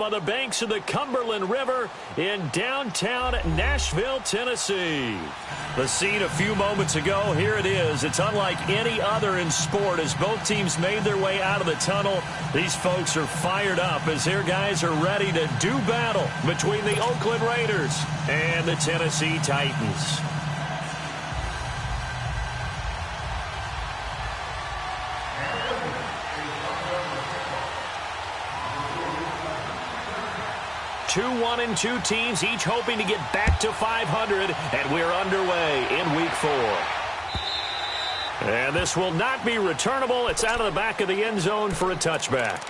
on the banks of the Cumberland River in downtown Nashville, Tennessee. The scene a few moments ago, here it is. It's unlike any other in sport as both teams made their way out of the tunnel. These folks are fired up as their guys are ready to do battle between the Oakland Raiders and the Tennessee Titans. Two 1-2 teams, each hoping to get back to 500, and we're underway in Week 4. And this will not be returnable. It's out of the back of the end zone for a touchback.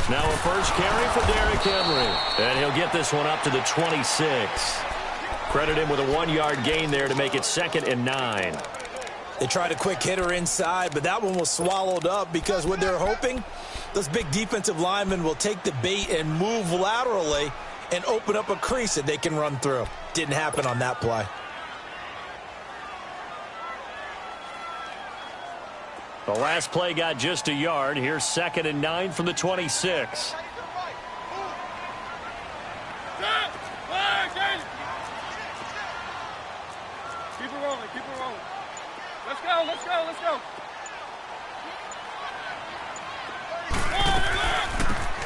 Now a first carry for Derrick Henry. And he'll get this one up to the 26. Credit him with a 1-yard gain there to make it 2nd and 9. They tried a quick hitter inside, but that one was swallowed up because what they're hoping, those big defensive linemen will take the bait and move laterally and open up a crease that they can run through. Didn't happen on that play. The last play got just a yard. Here's 2nd and 9 from the 26. Keep it rolling, keep it rolling. Let's go, let's go, let's go.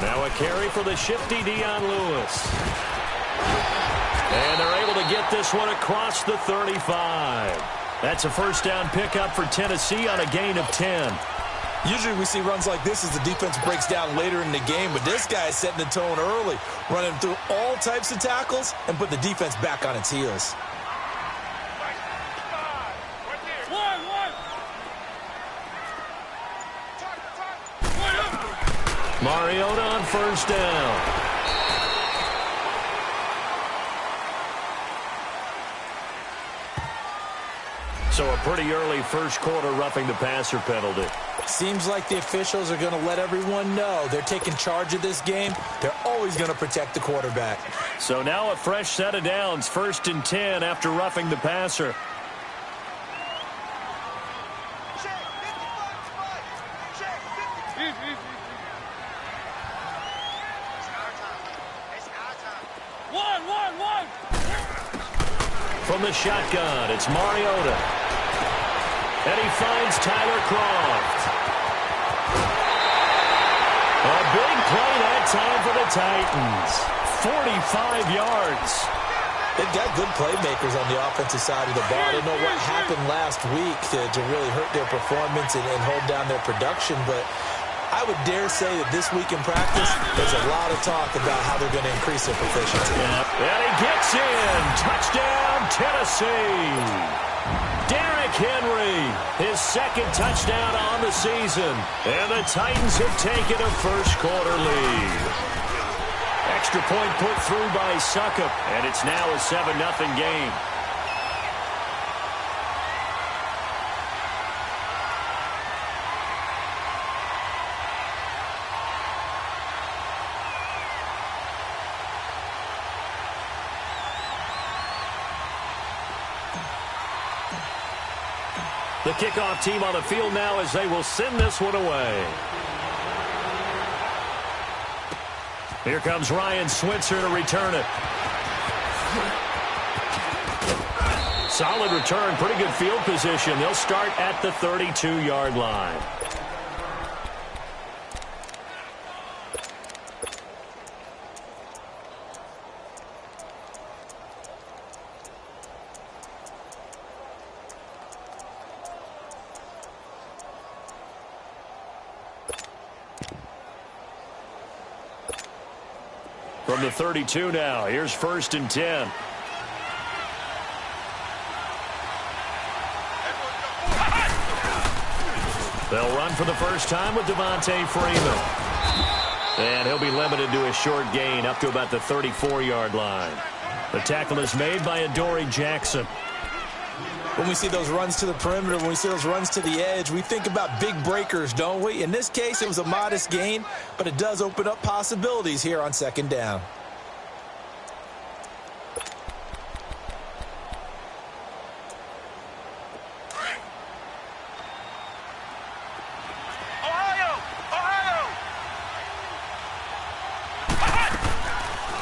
Now a carry for the shifty Dion Lewis. And they're able to get this one across the 35. That's a first down pickup for Tennessee on a gain of 10. Usually we see runs like this as the defense breaks down later in the game, but this guy is setting the tone early, running through all types of tackles and put the defense back on its heels. Mariota on first down. So a pretty early first quarter roughing the passer penalty. Seems like the officials are going to let everyone know they're taking charge of this game. They're always going to protect the quarterback. So now a fresh set of downs, 1st and 10 after roughing the passer. From the shotgun, it's Mariota. And he finds Tyler Kroft. A big play that time for the Titans. 45 yards. They've got good playmakers on the offensive side of the ball. I don't know what happened last week to really hurt their performance and hold down their production, but I would dare say that this week in practice, there's a lot of talk about how they're going to increase their proficiency. And he gets in. Touchdown, Tennessee. Derrick Henry, his 2nd touchdown on the season. And the Titans have taken a first quarter lead. Extra point put through by Succop, and it's now a 7-0 game. The kickoff team on the field now as they will send this one away. Here comes Ryan Switzer to return it. Solid return, pretty good field position. They'll start at the 32-yard line. From the 32 now, here's 1st and 10. They'll run for the first time with Devontae Freeman. And he'll be limited to a short gain up to about the 34-yard line. The tackle is made by Adoree Jackson. When we see those runs to the perimeter, when we see those runs to the edge, we think about big breakers, don't we? In this case, it was a modest gain, but it does open up possibilities here on second down.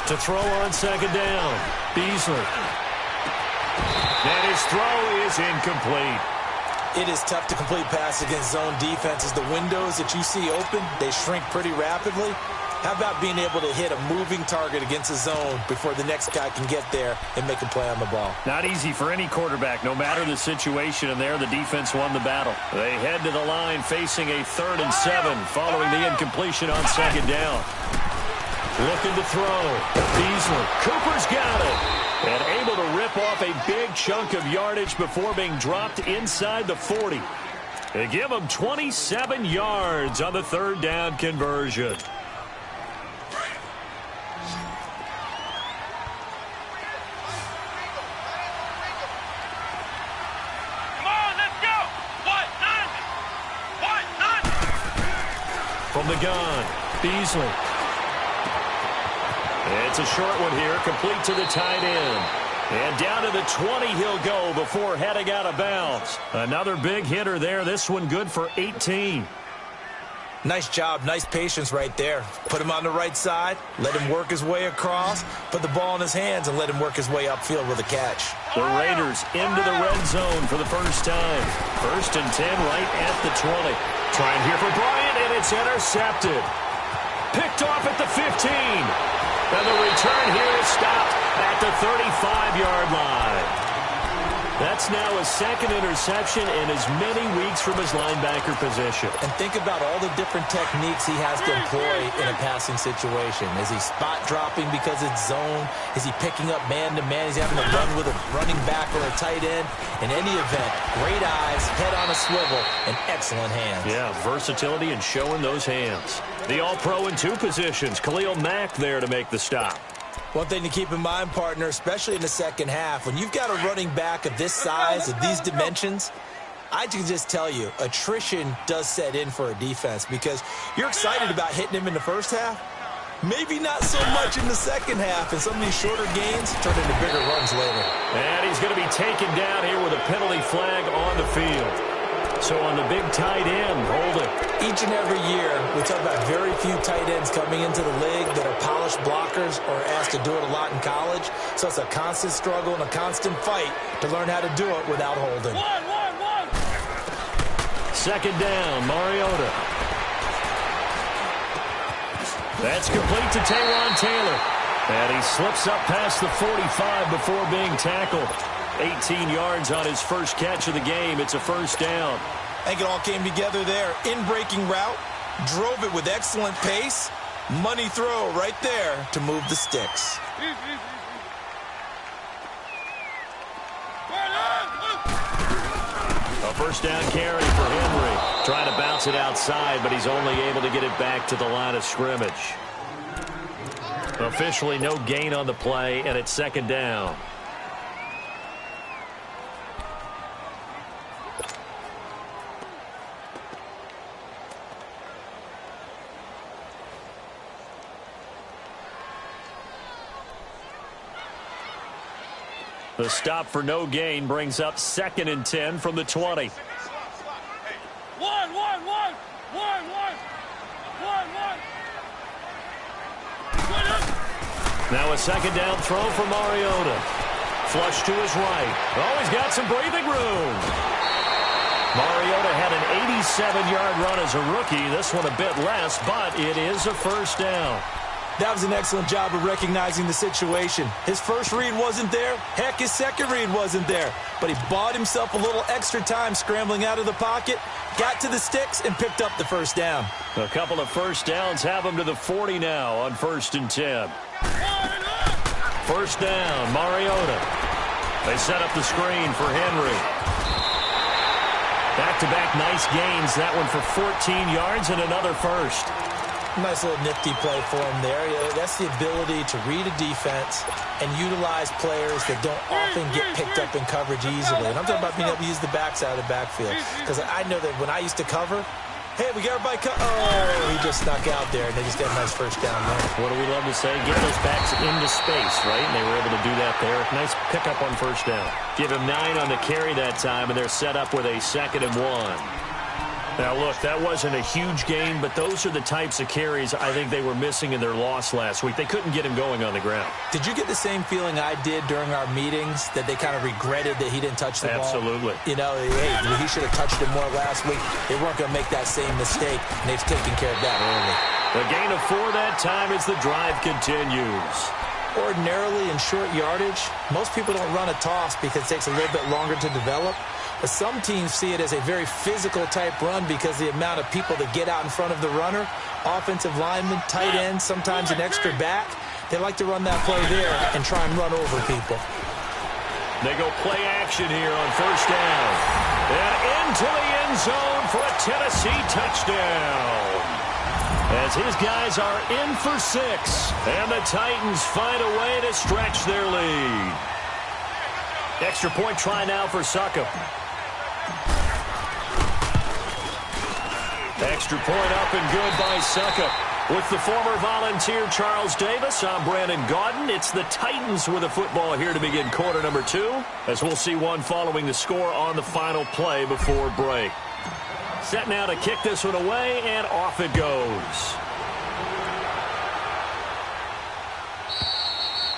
To throw on second down, Beasley. And his throw is incomplete. It is tough to complete pass against zone defenses. The windows that you see open, they shrink pretty rapidly. How about being able to hit a moving target against a zone before the next guy can get there and make a play on the ball? Not easy for any quarterback, no matter the situation, and there the defense won the battle. They head to the line facing a 3rd and 7 following the incompletion on second down. Looking to throw. Beasley. Cooper's got it. And able to rip off a big chunk of yardage before being dropped inside the 40. They give him 27 yards on the 3rd down conversion. Come on, let's go. What? None. From the gun, Beasley. It's a short one here, complete to the tight end. And down to the 20 he'll go before heading out of bounds. Another big hitter there, this one good for 18. Nice job, nice patience right there. Put him on the right side, let him work his way across, put the ball in his hands, and let him work his way upfield with a catch. The Raiders into the red zone for the first time. 1st and 10 right at the 20. Trying here for Bryant, and it's intercepted. Picked off at the 15. And the return here is stopped at the 35-yard line. That's now a 2nd interception in as many weeks from his linebacker position. And think about all the different techniques he has to employ in a passing situation. Is he spot dropping because it's zone? Is he picking up man-to-man? Is he having to run with a running back or a tight end? In any event, great eyes, head on a swivel, and excellent hands. Yeah, versatility and showing those hands. The All-Pro in 2 positions. Khalil Mack there to make the stop. One thing to keep in mind, partner, especially in the second half, when you've got a running back of this size, of these dimensions, I can just tell you, attrition does set in for a defense because you're excited about hitting him in the first half. Maybe not so much in the second half, and some of these shorter gains turn into bigger runs later. And he's going to be taken down here with a penalty flag on the field. So on the big tight end, holding. Each and every year, we talk about very few tight ends coming into the league that are polished blockers or asked to do it a lot in college. So it's a constant struggle and a constant fight to learn how to do it without holding. One. 2nd down, Mariota. That's complete to Taywan Taylor. And he slips up past the 45 before being tackled. 18 yards on his first catch of the game. It's a 1st down. I think it all came together there. In-breaking route, drove it with excellent pace. Money throw right there to move the sticks. A 1st down carry for Henry. Trying to bounce it outside, but he's only able to get it back to the line of scrimmage. Officially no gain on the play, and it's 2nd down. The stop for no gain brings up 2nd and 10 from the 20. One. Now a 2nd down throw for Mariota. Flush to his right. Oh, he's got some breathing room. Mariota had an 87-yard run as a rookie. This one a bit less, but it is a 1st down. That was an excellent job of recognizing the situation. His first read wasn't there. Heck, his second read wasn't there. But he bought himself a little extra time scrambling out of the pocket, got to the sticks, and picked up the 1st down. A couple of 1st downs have him to the 40 now on 1st and 10. 1st down, Mariota. They set up the screen for Henry. Back-to-back nice gains. That one for 14 yards and another 1st. Nice little nifty play for him there. That's the ability to read a defense and utilize players that don't often get picked up in coverage easily. And I'm talking about being able to use the backside of the backfield. Because I know that when I used to cover, hey, we got everybody he just snuck out there, and they just got a nice first down there. What do we love to say? Get those backs into space, right? And they were able to do that there. Nice pickup on first down. Give him 9 on the carry that time, and they're set up with a 2nd and 1. Now, look, that wasn't a huge gain, but those are the types of carries I think they were missing in their loss last week. They couldn't get him going on the ground. Did you get the same feeling I did during our meetings, that they kind of regretted that he didn't touch the ball? Absolutely. You know, hey, he should have touched it more last week. They weren't going to make that same mistake, and they've taken care of that early. The gain of 4 that time as the drive continues. Ordinarily in short yardage, most people don't run a toss because it takes a little bit longer to develop. But some teams see it as a very physical type run because the amount of people that get out in front of the runner, offensive linemen, tight ends, sometimes an extra back, they like to run that play there and try and run over people. They go play action here on first down. And into the end zone for a Tennessee touchdown. As his guys are in for 6. And the Titans find a way to stretch their lead. Extra point try now for Succop. Extra point up and good by Succop. With the former Volunteer Charles Davis, I'm Brandon Gaudin. It's the Titans with the football here to begin quarter number 2, as we'll see one following the score on the final play before break. Set now to kick this one away, and off it goes.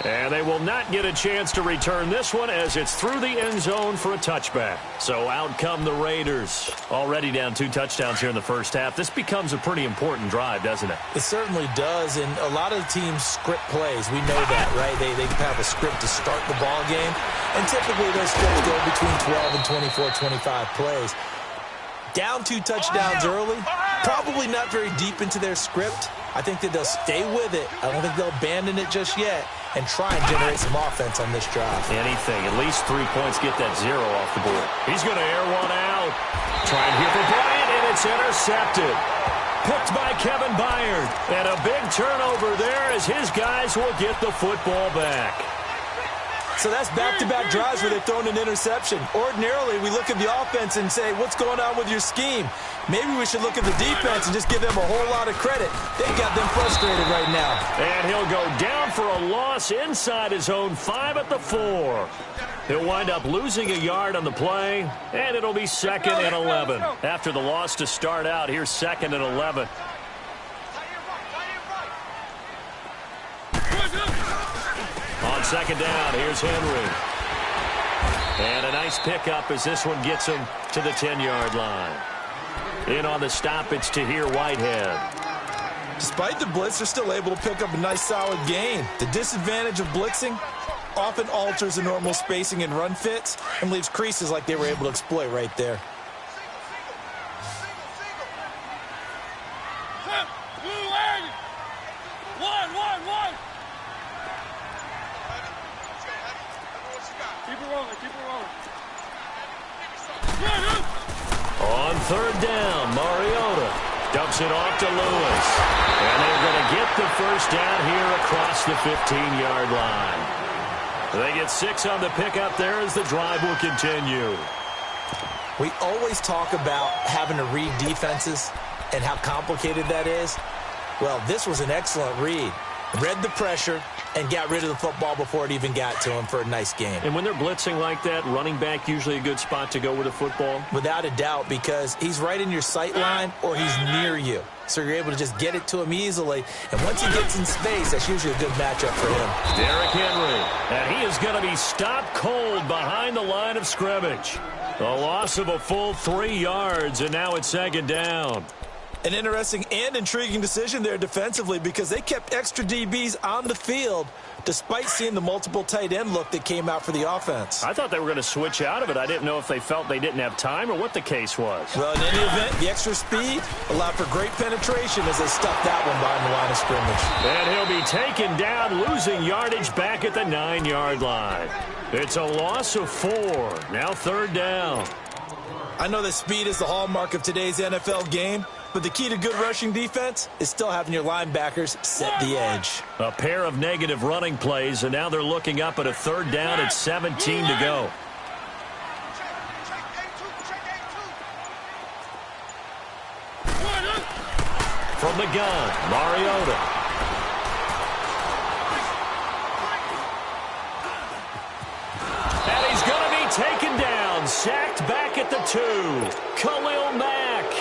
And they will not get a chance to return this one as it's through the end zone for a touchback. So out come the Raiders. Already down 2 touchdowns here in the first half. This becomes a pretty important drive, doesn't it? It certainly does, and a lot of teams script plays. We know that, right? They have a script to start the ball game, and typically those scripts go between 12 and 24, 25 plays. Down 2 touchdowns early, probably not very deep into their script. I think that they'll stay with it. I don't think they'll abandon it just yet and try and generate some offense on this drive. Anything. At least 3 points. Get that 0 off the board. He's going to air one out. Trying here for Bryant, and it's intercepted. Picked by Kevin Byard. And a big turnover there as his guys will get the football back. So that's back-to-back drives where they've thrown an interception. Ordinarily, we look at the offense and say, what's going on with your scheme? Maybe we should look at the defense and just give them a whole lot of credit. They've got them frustrated right now. And he'll go down for a loss inside his own 5 at the 4. He'll wind up losing a yard on the play, and it'll be 2nd and 11. After the loss to start out, here's 2nd and 11. On 2nd down, here's Henry. And a nice pickup as this one gets him to the 10-yard line. In on the stop, it's Tahir Whitehead. Despite the blitz, they're still able to pick up a nice, solid gain. The disadvantage of blitzing often alters the normal spacing and run fits and leaves creases like they were able to exploit right there. On 3rd down, Mariota dumps it off to Lewis. And they're going to get the first down here across the 15-yard line. They get 6 on the pickup there as the drive will continue. We always talk about having to read defenses and how complicated that is. Well, this was an excellent read. Read the pressure and got rid of the football before it even got to him for a nice game. And when they're blitzing like that, running back usually a good spot to go with the football? Without a doubt, because he's right in your sight line or he's near you. So you're able to just get it to him easily. And once he gets in space, that's usually a good matchup for him. Derrick Henry. And he is going to be stopped cold behind the line of scrimmage. A loss of a full 3 yards, and now it's 2nd down. An interesting and intriguing decision there defensively because they kept extra DBs on the field despite seeing the multiple tight end look that came out for the offense. I thought they were going to switch out of it. I didn't know if they felt they didn't have time or what the case was. Well, in any event, the extra speed allowed for great penetration as they stuffed that one behind the line of scrimmage. And he'll be taken down, losing yardage back at the 9-yard line. It's a loss of 4. Now 3rd down. I know that speed is the hallmark of today's NFL game, But the key to good rushing defense is still having your linebackers set the edge. A pair of negative running plays, and now they're looking up at a third down at 17 to go. From the gun, Mariota. And he's going to be taken down, sacked back at the 2. Khalil Mack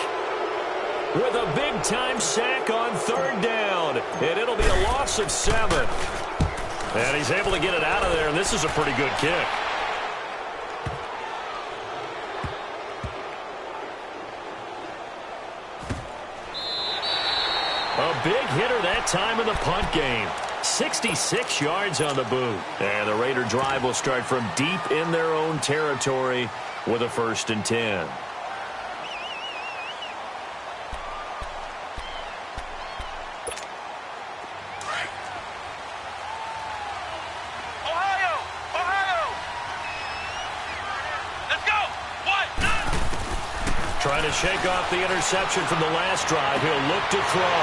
with a big-time sack on third down, and it'll be a loss of 7. And he's able to get it out of there, and this is a pretty good kick. A big hitter that time in the punt game. 66 yards on the boot. And the Raider drive will start from deep in their own territory with a 1st and 10. Trying to shake off the interception from the last drive. He'll look to throw.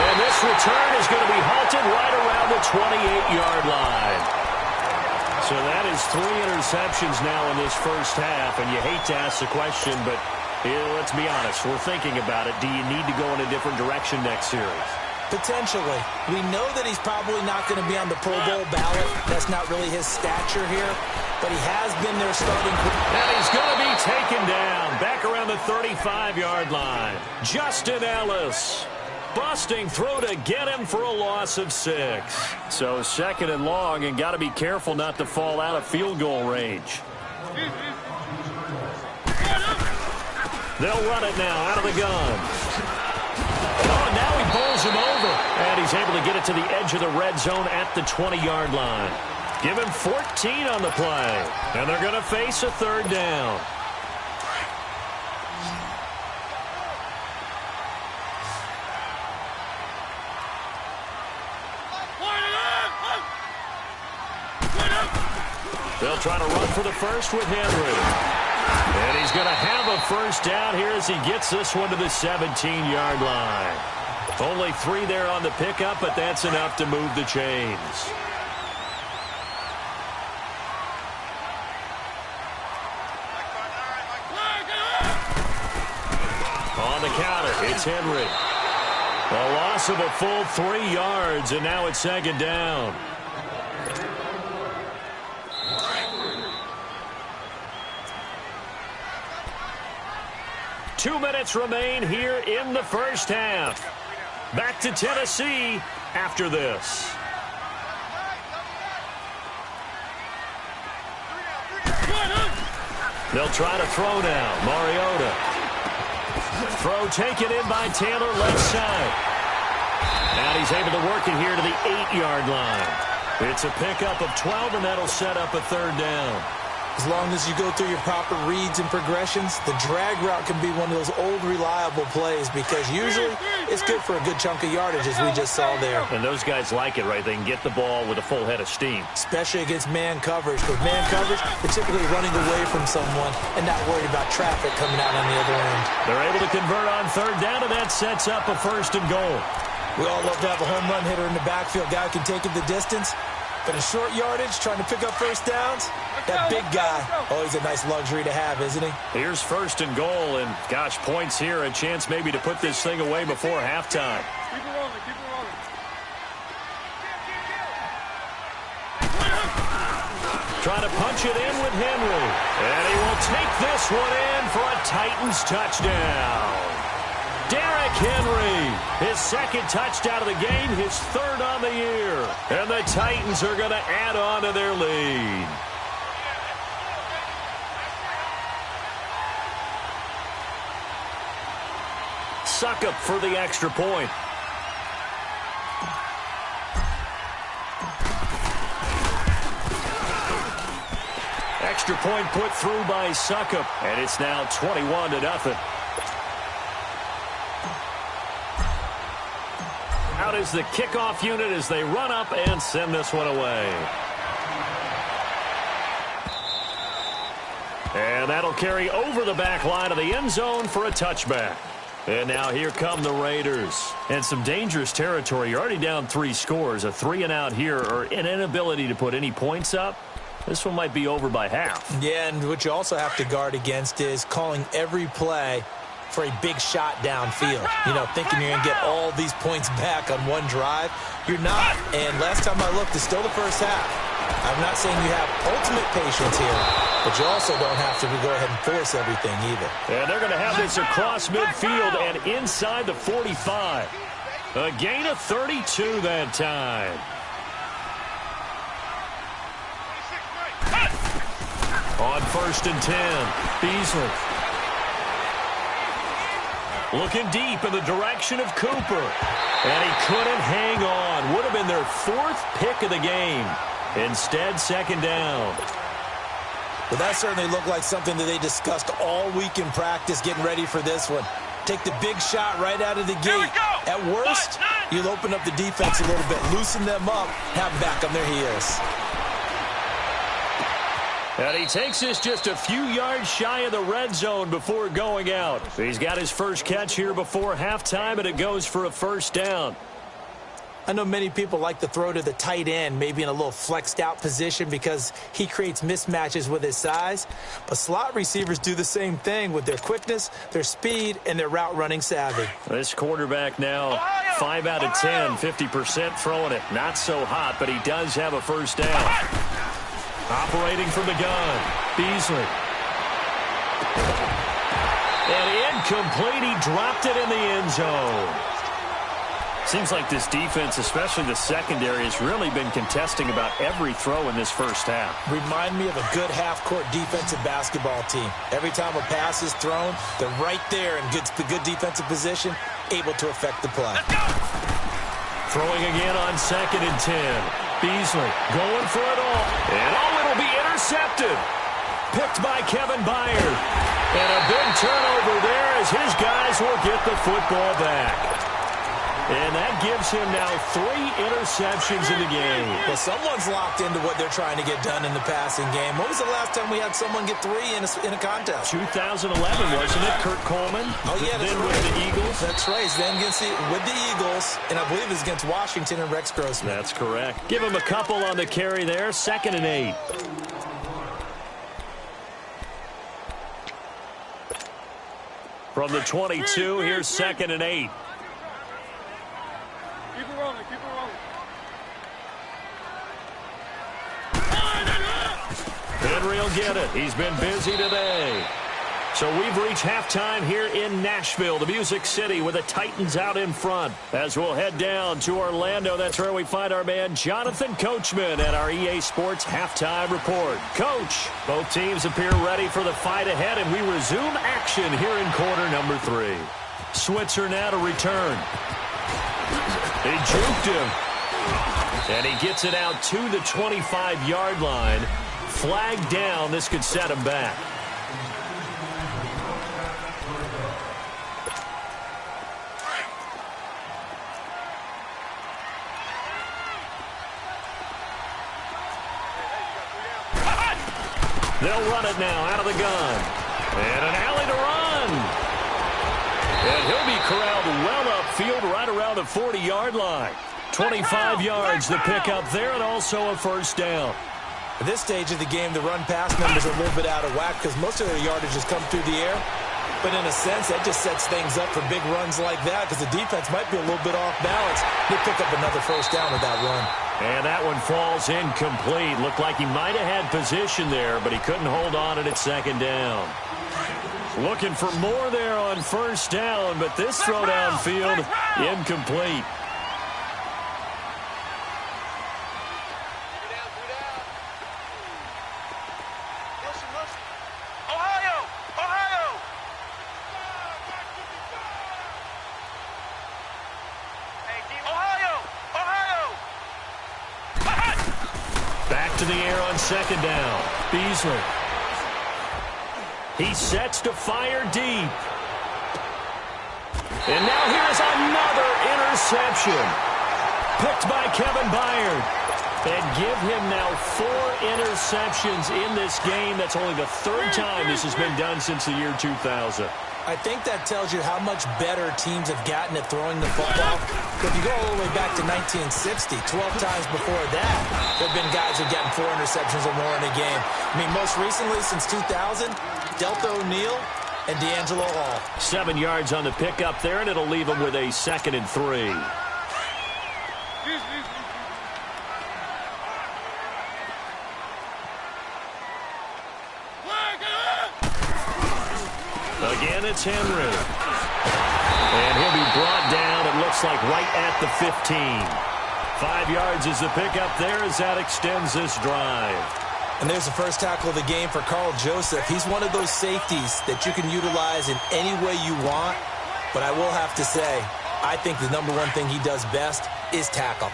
And this return is going to be halted right around the 28-yard line. So that is 3 interceptions now in this first half. And you hate to ask the question, but let's be honest. We're thinking about it. Do you need to go in a different direction next series? Potentially. We know that he's probably not going to be on the Pro Bowl ballot. That's not really his stature here. But he has been their starting. And he's going to be taken down back around the 35-yard line. Justin Ellis busting through to get him for a loss of 6. So 2nd and long, and got to be careful not to fall out of field goal range. They'll run it now out of the gun. Oh, now he bowls him over. And he's able to get it to the edge of the red zone at the 20-yard line. Give him 14 on the play. And they're going to face a third down. They'll try to run for the first with Henry. And he's going to have a first down here as he gets this one to the 17-yard line. Only 3 there on the pickup, but that's enough to move the chains. On the counter, it's Henry. A loss of a full 3 yards, and now it's 2nd down. Two minutes remain here in the first half. Back to Tennessee after this. They'll try to throw now. Mariota. Throw taken in by Taylor left side. And he's able to work it here to the 8-yard line. It's a pickup of 12, and that'll set up a third down. As long as you go through your proper reads and progressions, the drag route can be one of those old reliable plays because usually it's good for a good chunk of yardage, as we just saw there. And those guys like it, right? They can get the ball with a full head of steam. Especially against man coverage. With man coverage, they're typically running away from someone and not worried about traffic coming out on the other end. They're able to convert on third down, and that sets up a 1st and goal. We all love to have a home run hitter in the backfield. Guy who can take it the distance. But in short yardage, trying to pick up first downs, that big guy, always a nice luxury to have, isn't he? Here's 1st and goal, and gosh, points here, a chance maybe to put this thing away before halftime. Keep it rolling, keep it rolling. Trying to punch it in with Henry. And he will take this one in for a Titans touchdown. Derrick Henry, his 2nd touchdown of the game, his 3rd on the year. And the Titans are going to add on to their lead. Suckup for the extra point. Extra point put through by Suckup, and it's now 21-0. Out is the kickoff unit as they run up and send this one away. And And that'll carry over the back line of the end zone for a touchback. And now here come the Raiders. And some dangerous territory. You're already down 3 scores. A 3-and-out here, or an inability to put any points up. This one might be over by half. Yeah, and what you also have to guard against is calling every play for a big shot downfield. You know, thinking you're going to get all these points back on one drive. You're not. And last time I looked, it's still the first half. I'm not saying you have ultimate patience here, but you also don't have to go ahead and force everything either. And they're going to have this across midfield and inside the 45. A gain of 32 that time. On 1st and 10, Beasley. Looking deep in the direction of Cooper. And he couldn't hang on. Would have been their 4th pick of the game. Instead, 2nd down. Well, that certainly looked like something that they discussed all week in practice getting ready for this one. Take the big shot right out of the gate. At worst, you'll open up the defense a little bit, loosen them up, have them back on their heels. And he takes this just a few yards shy of the red zone before going out. He's got his first catch here before halftime, and it goes for a 1st down. I know many people like to throw to the tight end, maybe in a little flexed out position because he creates mismatches with his size. But slot receivers do the same thing with their quickness, their speed, and their route running savvy. This quarterback now 5 out of 10, 50% throwing it. Not so hot, but he does have a 1st down. Operating from the gun, Beasley. And incomplete, he dropped it in the end zone. Seems like this defense, especially the secondary, has really been contesting about every throw in this first half. Remind me of a good half-court defensive basketball team. Every time a pass is thrown, they're right there in good defensive position, able to affect the play. Throwing again on 2nd and 10. Beasley going for it all. And it'll be intercepted. Picked by Kevin Byard. And a big turnover there as his guys will get the football back. And that gives him now 3 interceptions in the game. Well, someone's locked into what they're trying to get done in the passing game. When was the last time we had someone get 3 in a contest? 2011, wasn't it? Kurt Coleman. Oh, yeah, that's then right. with the Eagles. That's right. Then with the Eagles, and I believe it's against Washington and Rex Grossman. That's correct. Give him a couple on the carry there. 2nd and 8. From the 22, here's 2nd and 8. Keep it rolling, keep it rolling. Henry will get it. He's been busy today. So we've reached halftime here in Nashville, the Music City, with the Titans out in front. As we'll head down to Orlando, that's where we find our man Jonathan Coachman at our EA Sports Halftime Report. Coach, both teams appear ready for the fight ahead, and we resume action here in quarter number 3. Switzer now to return. He juked him. And he gets it out to the 25-yard line. Flag down. This could set him back. They'll run it now out of the gun. And an alley to run. And he'll be corralled well upfield right around the 40-yard line. 25 yards the pickup there, and also a 1st down. At this stage of the game, the run-pass numbers are a little bit out of whack because most of their yardage has come through the air. But in a sense, that just sets things up for big runs like that because the defense might be a little bit off balance. They pick up another 1st down with that run. And that one falls incomplete. Looked like he might have had position there, but he couldn't hold on it at 2nd down. Looking for more there on 1st down, but this throw downfield, incomplete. Back to the air on 2nd down. Beasley. He sets to fire deep. And now here's another interception. Picked by Kevin Byard. And give him now 4 interceptions in this game. That's only the 3rd time this has been done since the year 2000. I think that tells you how much better teams have gotten at throwing the football. If you go all the way back to 1960, 12 times before that, there have been guys who have gotten 4 interceptions or more in a game. I mean, most recently, since 2000, Delta O'Neal and D'Angelo Hall. 7 yards on the pickup there, and it'll leave him with a 2nd and 3. Again, it's Henry. And he'll be brought down, it looks like, right at the 15. 5 yards is the pickup there as that extends this drive. And there's the first tackle of the game for Carl Joseph. He's one of those safeties that you can utilize in any way you want. But I will have to say, I think the number one thing he does best is tackle.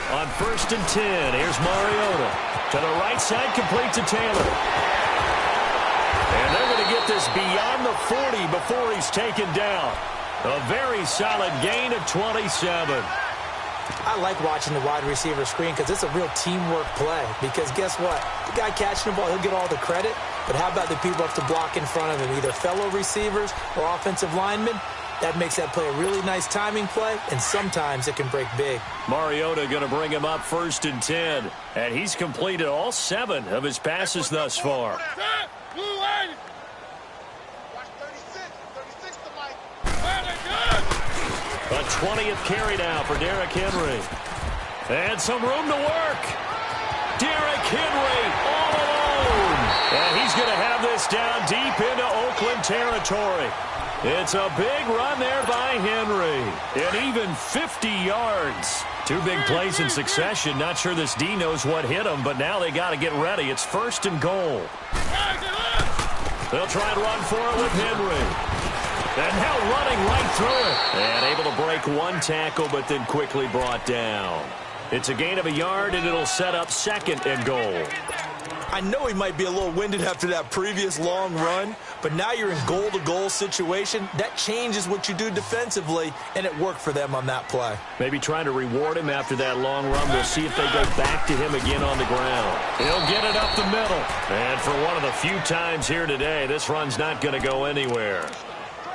On 1st and 10, here's Mariota. To the right side, complete to Taylor. And they're going to get this beyond the 40 before he's taken down. A very solid gain of 27. I like watching the wide receiver screen because it's a real teamwork play. Because guess what? The guy catching the ball, he'll get all the credit. But how about the people who have to block in front of him, either fellow receivers or offensive linemen? That makes that play a really nice timing play, and sometimes it can break big. Mariota going to bring him up 1st and 10. And he's completed all 7 of his passes thus far. A 20th carry now for Derrick Henry. And some room to work. Derrick Henry all alone. And he's going to have this down deep into Oakland territory. It's a big run there by Henry. And even 50 yards. 2 big plays in succession. Not sure this D knows what hit him, but now they got to get ready. It's 1st and goal. They'll try and run for it with Henry. And now running right through it. And able to break 1 tackle, but then quickly brought down. It's a gain of a yard, and it'll set up 2nd and goal. I know he might be a little winded after that previous long run, but now you're in goal-to-goal situation. That changes what you do defensively, and it worked for them on that play. Maybe trying to reward him after that long run. We'll see if they go back to him again on the ground. He'll get it up the middle. And for one of the few times here today, this run's not going to go anywhere.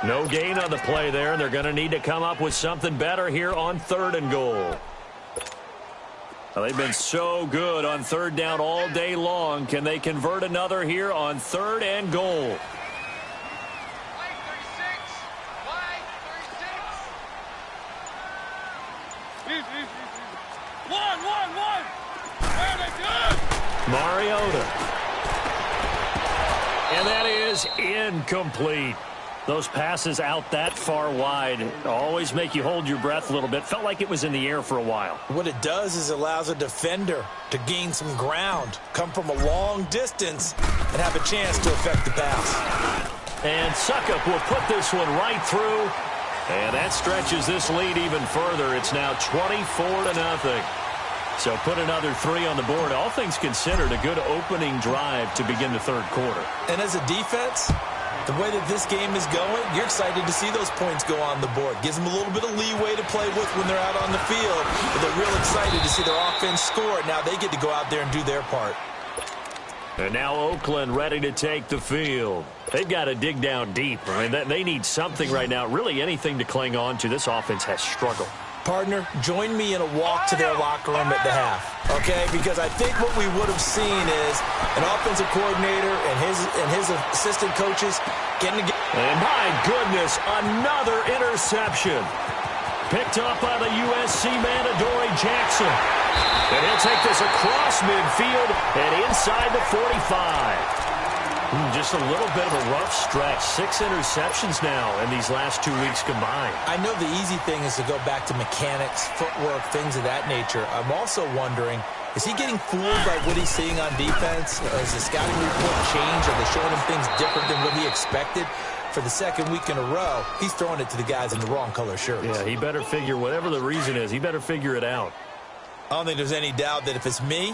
No gain on the play there, and they're going to need to come up with something better here on 3rd and goal. Well, they've been so good on 3rd down all day long. Can they convert another here on 3rd and goal? Mariota. And that is incomplete. Those passes out that far wide always make you hold your breath a little bit. Felt like it was in the air for a while. What it does is allows a defender to gain some ground, come from a long distance, and have a chance to affect the pass. And Suckup will put this one right through. And that stretches this lead even further. It's now 24-0. So put another 3 on the board. All things considered, a good opening drive to begin the 3rd quarter. And as a defense, the way that this game is going, you're excited to see those points go on the board. Gives them a little bit of leeway to play with when they're out on the field. But they're real excited to see their offense score. Now they get to go out there and do their part. And now Oakland ready to take the field. They've got to dig down deep. I mean, they need something right now, really anything to cling on to. This offense has struggled. Partner, join me in a walk to their locker room at the half, okay? Because I think what we would have seen is an offensive coordinator and his assistant coaches getting together. And my goodness, another interception. Picked up by the USC man, Adoree Jackson. And he'll take this across midfield and inside the 45. Just a little bit of a rough stretch. 6 interceptions now in these last 2 weeks combined. I know the easy thing is to go back to mechanics, footwork, things of that nature. I'm also wondering, is he getting fooled by what he's seeing on defense? Has the scouting report changed? Are they showing him things different than what he expected? For the 2nd week in a row, he's throwing it to the guys in the wrong color shirts. Yeah, he better figure, whatever the reason is, he better figure it out. I don't think there's any doubt that if it's me,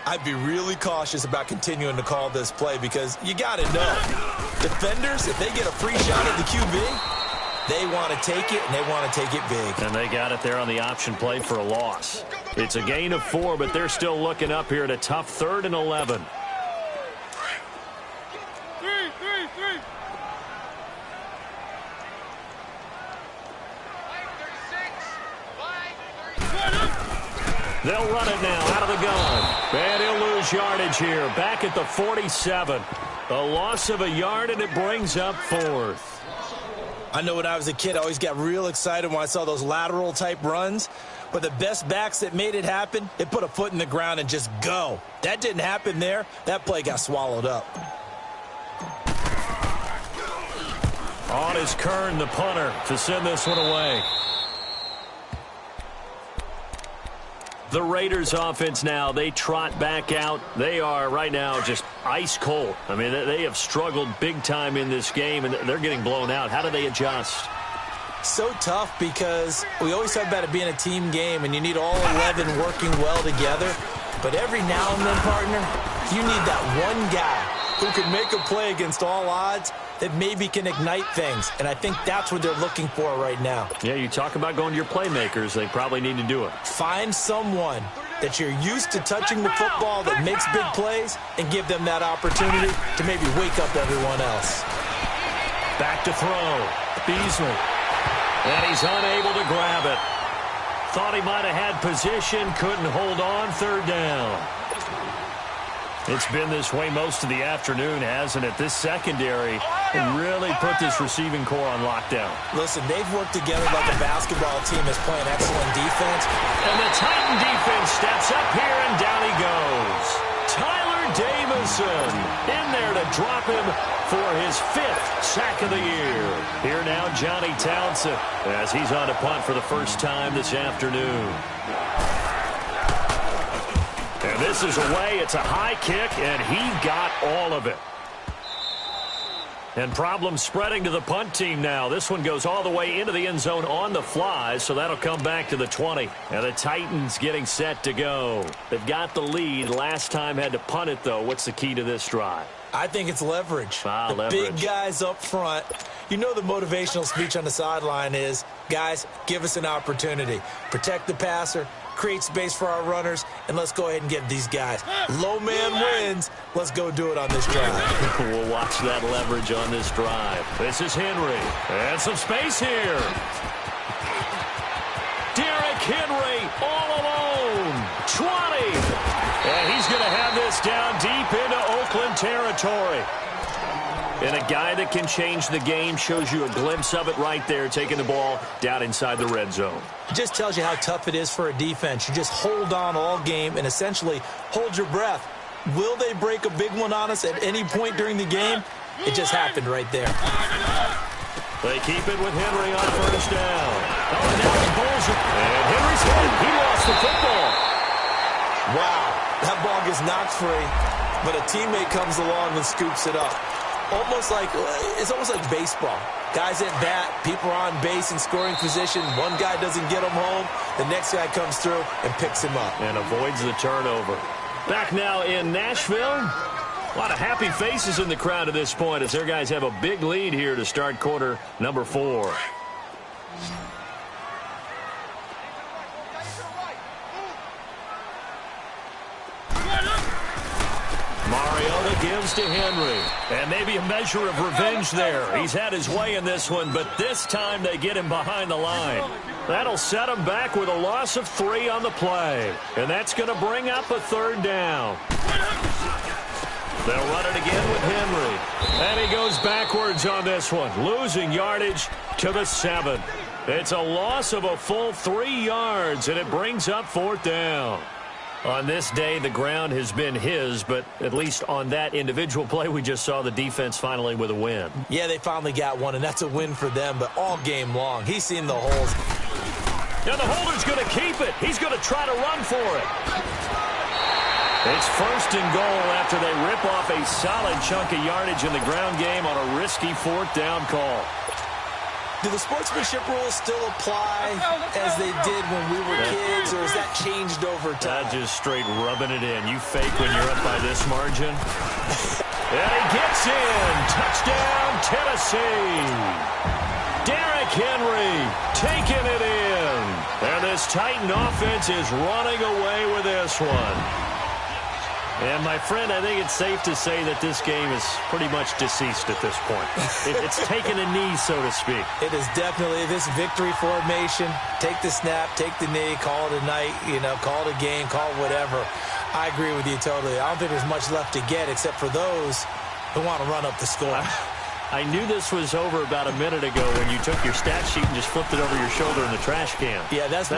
I'd be really cautious about continuing to call this play because you got to know, defenders, if they get a free shot at the QB, they want to take it, and they want to take it big. And they got it there on the option play for a loss. It's a gain of 4, but they're still looking up here at a tough 3rd and 11. They'll run it now out of the gun. And he'll lose yardage here. Back at the 47. A loss of a yard, and it brings up 4th. I know when I was a kid, I always got real excited when I saw those lateral-type runs. But the best backs that made it happen, they put a foot in the ground and just go. That didn't happen there. That play got swallowed up. On is Kern, the punter, to send this one away. The Raiders offense now, they trot back out. They are right now just ice cold. I mean, they have struggled big time in this game, and they're getting blown out. How do they adjust? So tough because we always talk about it being a team game, and you need all 11 working well together. But every now and then, partner, you need that one guy who can make a play against all odds that maybe can ignite things. And I think that's what they're looking for right now. Yeah, you talk about going to your playmakers. They probably need to do it. Find someone that you're used to touching the football that makes big plays and give them that opportunity to maybe wake up everyone else. Back to throw. Beasley. And he's unable to grab it. Thought he might have had position. Couldn't hold on. 3rd down. It's been this way most of the afternoon, hasn't it? This secondary really put this receiving core on lockdown. Listen, they've worked together like a basketball team that's playing excellent defense. And the Titan defense steps up here, and down he goes. Tyler Davison in there to drop him for his 5th sack of the year. Here now, Johnny Townsend, as he's on to punt for the first time this afternoon. And this is away. It's a high kick, and he got all of it. And problems spreading to the punt team now. This one goes all the way into the end zone on the fly, so that'll come back to the 20. And the Titans getting set to go. They've got the lead. Last time had to punt it, though. What's the key to this drive? I think it's leverage. Leverage. Big guys up front. You know the motivational speech on the sideline is, guys, give us an opportunity. Protect the passer, create space for our runners, and let's go ahead and give these guys. Low man wins. Let's go do it on this drive. We'll watch that leverage on this drive. This is Henry. And some space here. Derrick Henry all alone. 20. And he's going to have this down deep into Oakland territory. And a guy that can change the game, shows you a glimpse of it right there, taking the ball down inside the red zone. It just tells you how tough it is for a defense. You just hold on all game and essentially hold your breath. Will they break a big one on us at any point during the game? It just happened right there. They keep it with Henry on 1st down. Oh, and now he pulls it. And Henry's hit. He lost the football. Wow. That ball gets knocked free, but a teammate comes along and scoops it up. It's almost like baseball. Guys at bat, people are on base in scoring position. One guy doesn't get him home. The next guy comes through and picks him up. And avoids the turnover. Back now in Nashville. A lot of happy faces in the crowd at this point as their guys have a big lead here to start quarter number 4. Mariota gives to Henry. And maybe a measure of revenge there. He's had his way in this one, but this time they get him behind the line. That'll set him back with a loss of 3 on the play. And that's going to bring up a 3rd down. They'll run it again with Henry. And he goes backwards on this one, losing yardage to the 7. It's a loss of a full 3 yards, and it brings up 4th down. On this day, the ground has been his, but at least on that individual play, we just saw the defense finally with a win. Yeah, they finally got one, and that's a win for them, but all game long, he's seen the holes. Now the holder's going to keep it. He's going to try to run for it. It's 1st and goal after they rip off a solid chunk of yardage in the ground game on a risky 4th down call. Do the sportsmanship rules still apply as they did when we were kids, or has that changed over time? Just straight rubbing it in. You fake when you're up by this margin. And he gets in. Touchdown, Tennessee. Derrick Henry taking it in. And this Titan offense is running away with this one. And, my friend, I think it's safe to say that this game is pretty much deceased at this point. It's taken a knee, so to speak. It is definitely this victory formation. Take the snap, take the knee, call it a night, call it a game, call it whatever. I agree with you totally. I don't think there's much left to get except for those who want to run up the score. I knew this was over about a minute ago when you took your stat sheet and just flipped it over your shoulder in the trash can. Yeah, that's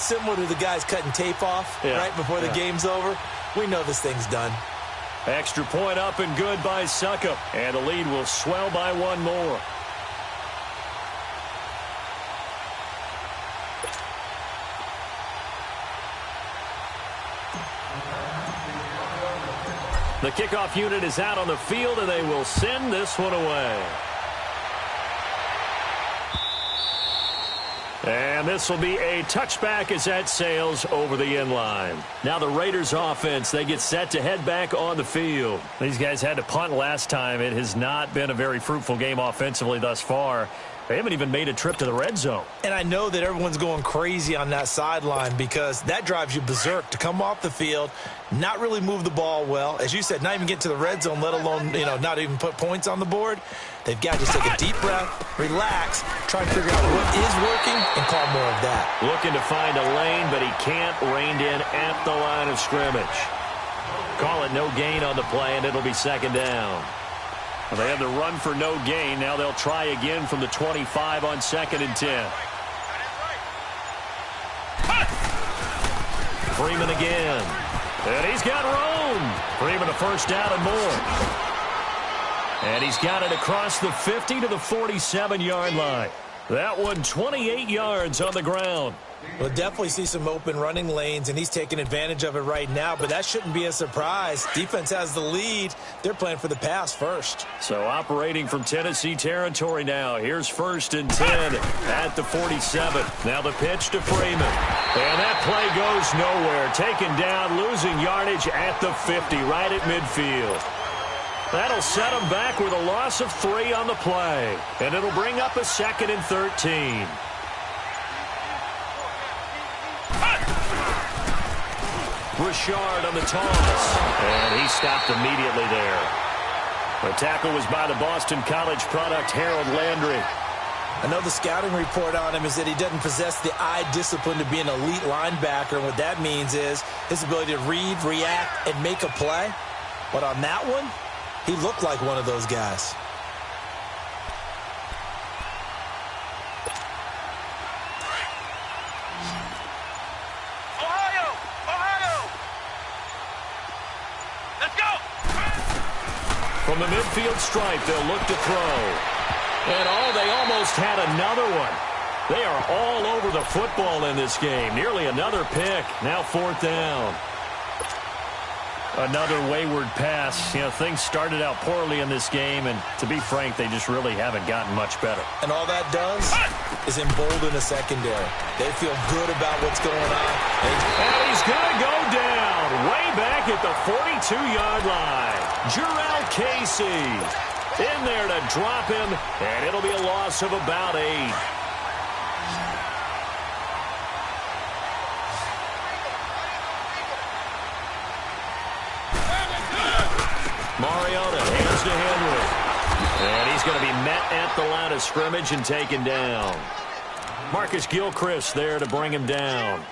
similar to the guys cutting tape off right before the game's over. We know this thing's done. Extra point up and good by Succop. And the lead will swell by one more. The kickoff unit is out on the field, and they will send this one away. And this will be a touchback as that sails over the end line. Now the Raiders offense, they get set to head back on the field. These guys had to punt last time. It has not been a very fruitful game offensively thus far. They haven't even made a trip to the red zone. And I know that everyone's going crazy on that sideline because that drives you berserk to come off the field, not really move the ball well. As you said, not even get to the red zone, let alone, not even put points on the board. They've got to just take a deep breath, relax, try and figure out what is working, and call more of that. Looking to find a lane, but he can't. Reined in at the line of scrimmage. Call it no gain on the play, and it'll be second down. Well, they had the run for no gain. Now they'll try again from the 25 on 2nd and 10. Freeman again. And he's got room. Freeman a first down and more. And he's got it across the 50 to the 47-yard line. That one 28 yards on the ground. We'll definitely see some open running lanes, and he's taking advantage of it right now, but that shouldn't be a surprise. Defense has the lead. They're playing for the pass first. So operating from Tennessee territory now. Here's 1st and 10 at the 47. Now the pitch to Freeman. And that play goes nowhere. Taken down, losing yardage at the 50, right at midfield. That'll set them back with a loss of 3 on the play. And it'll bring up a 2nd and 13. Richard on the toss. And he stopped immediately there. The tackle was by the Boston College product, Harold Landry. I know the scouting report on him is that he doesn't possess the eye discipline to be an elite linebacker. And what that means is his ability to read, react, and make a play. But on that one, he looked like one of those guys. From the midfield stripe, they'll look to throw. And, they almost had another one. They are all over the football in this game. Nearly another pick. Now 4th down. Another wayward pass. Things started out poorly in this game, and to be frank, they just really haven't gotten much better. And all that does is embolden a secondary. They feel good about what's going on. And he's going to go down way back at the 42-yard line. Jarrell Casey in there to drop him, and it'll be a loss of about 8. Mariota hands to Henry. And he's going to be met at the line of scrimmage and taken down. Marcus Gilchrist there to bring him down.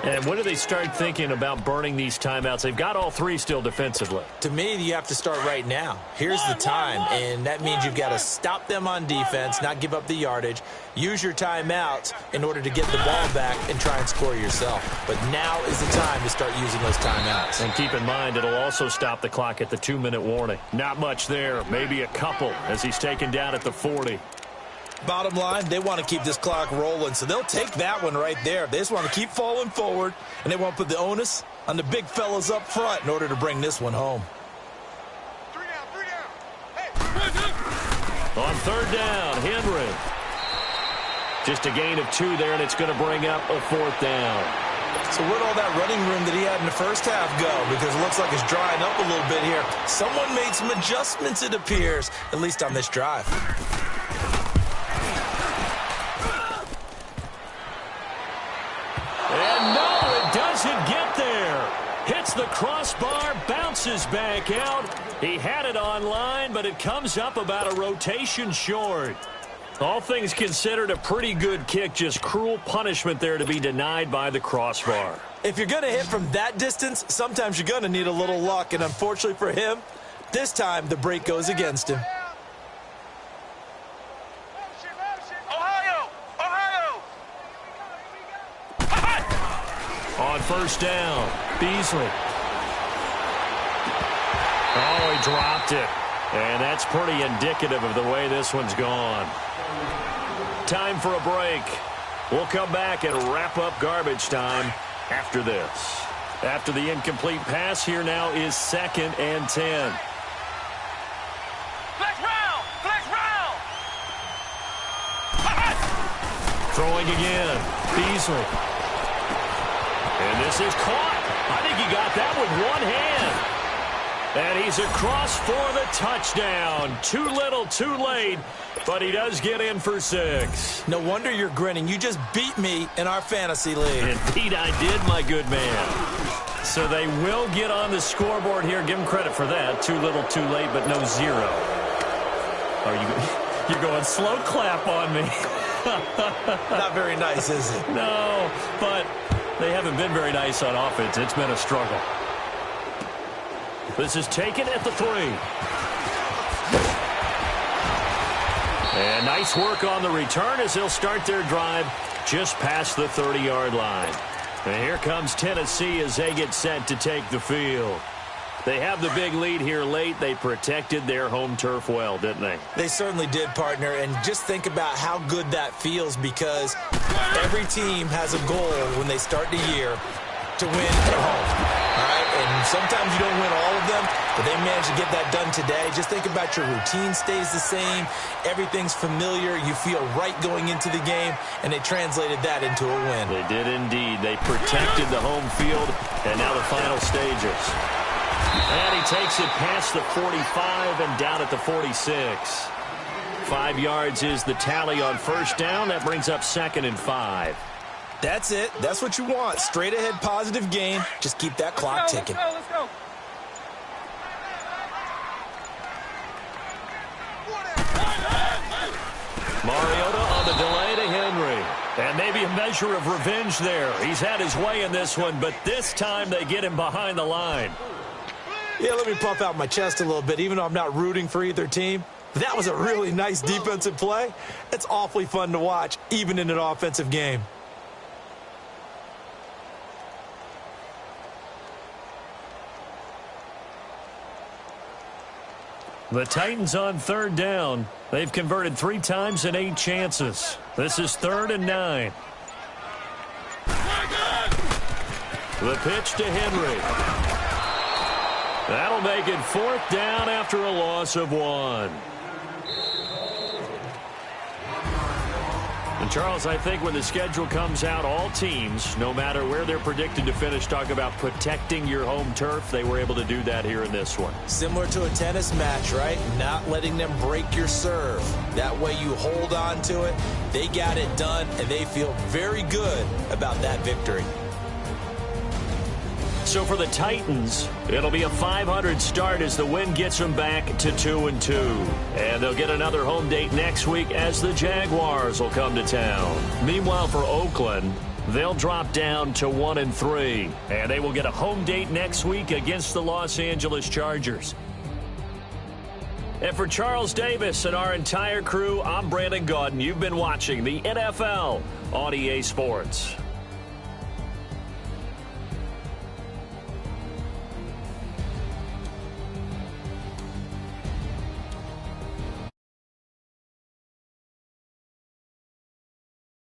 And when do they start thinking about burning these timeouts? They've got all 3 still defensively. To me, you have to start right now. Here's the time, and that means you've got to stop them on defense, not give up the yardage, use your timeouts in order to get the ball back and try and score yourself. But now is the time to start using those timeouts. And keep in mind, it'll also stop the clock at the 2-minute warning. Not much there, maybe a couple as he's taken down at the 40. Bottom line, they want to keep this clock rolling, so they'll take that one right there. They just want to keep falling forward, and they want to put the onus on the big fellas up front in order to bring this one home. 3 down. Hey. On 3rd down, Henry. Just a gain of 2 there, and it's going to bring up a 4th down. So where'd all that running room that he had in the first half go? Because it looks like it's drying up a little bit here. Someone made some adjustments, it appears, at least on this drive. And no, it doesn't get there. Hits the crossbar, bounces back out. He had it online, but it comes up about a rotation short. All things considered, a pretty good kick, just cruel punishment there to be denied by the crossbar. If you're going to hit from that distance, sometimes you're going to need a little luck, and unfortunately for him, this time the break goes against him. Ohio! On first down, Beasley. Oh, he dropped it. And that's pretty indicative of the way this one's gone. Time for a break. We'll come back and wrap up garbage time after this. After the incomplete pass, here now is 2nd and 10. Flex round! Flex round! Throwing again. Beasley. And this is caught. I think he got that with one hand. And he's across for the touchdown. Too little, too late, but he does get in for 6. No wonder you're grinning. You just beat me in our fantasy league. Indeed I did, my good man. So they will get on the scoreboard here. Give him credit for that. Too little, too late, but no 0. You're going slow clap on me. Not very nice, is it? No, but they haven't been very nice on offense. It's been a struggle. This is taken at the 3. And nice work on the return as they'll start their drive just past the 30-yard line. And here comes Tennessee as they get set to take the field. They have the big lead here late. They protected their home turf well, didn't they? They certainly did, partner. And just think about how good that feels, because every team has a goal when they start the year to win at home. All right, and sometimes you don't win all of them, but they managed to get that done today. Just think about your routine stays the same. Everything's familiar. You feel right going into the game, and they translated that into a win. They did indeed. They protected the home field, and now the final stages. And he takes it past the 45 and down at the 46. 5 yards is the tally on first down. That brings up 2nd and 5. That's it. That's what you want. Straight ahead, positive gain. Just keep that clock ticking. Let's go. Mariota on the delay to Henry. And maybe a measure of revenge there. He's had his way in this one, but this time they get him behind the line. Yeah, let me puff out my chest a little bit, even though I'm not rooting for either team. That was a really nice defensive play. It's awfully fun to watch, even in an offensive game. The Titans on 3rd down. They've converted 3 times in 8 chances. This is 3rd and 9. The pitch to Henry. That'll make it 4th down after a loss of 1. And Charles, I think when the schedule comes out, all teams, no matter where they're predicted to finish, talk about protecting your home turf. They were able to do that here in this one. Similar to a tennis match, right? Not letting them break your serve. That way you hold on to it. They got it done, and they feel very good about that victory. So for the Titans, it'll be a .500 start as the win gets them back to 2-2. And they'll get another home date next week as the Jaguars will come to town. Meanwhile, for Oakland, they'll drop down to 1-3. And they will get a home date next week against the Los Angeles Chargers. And for Charles Davis and our entire crew, I'm Brandon Gaudin. You've been watching the NFL on EA Sports.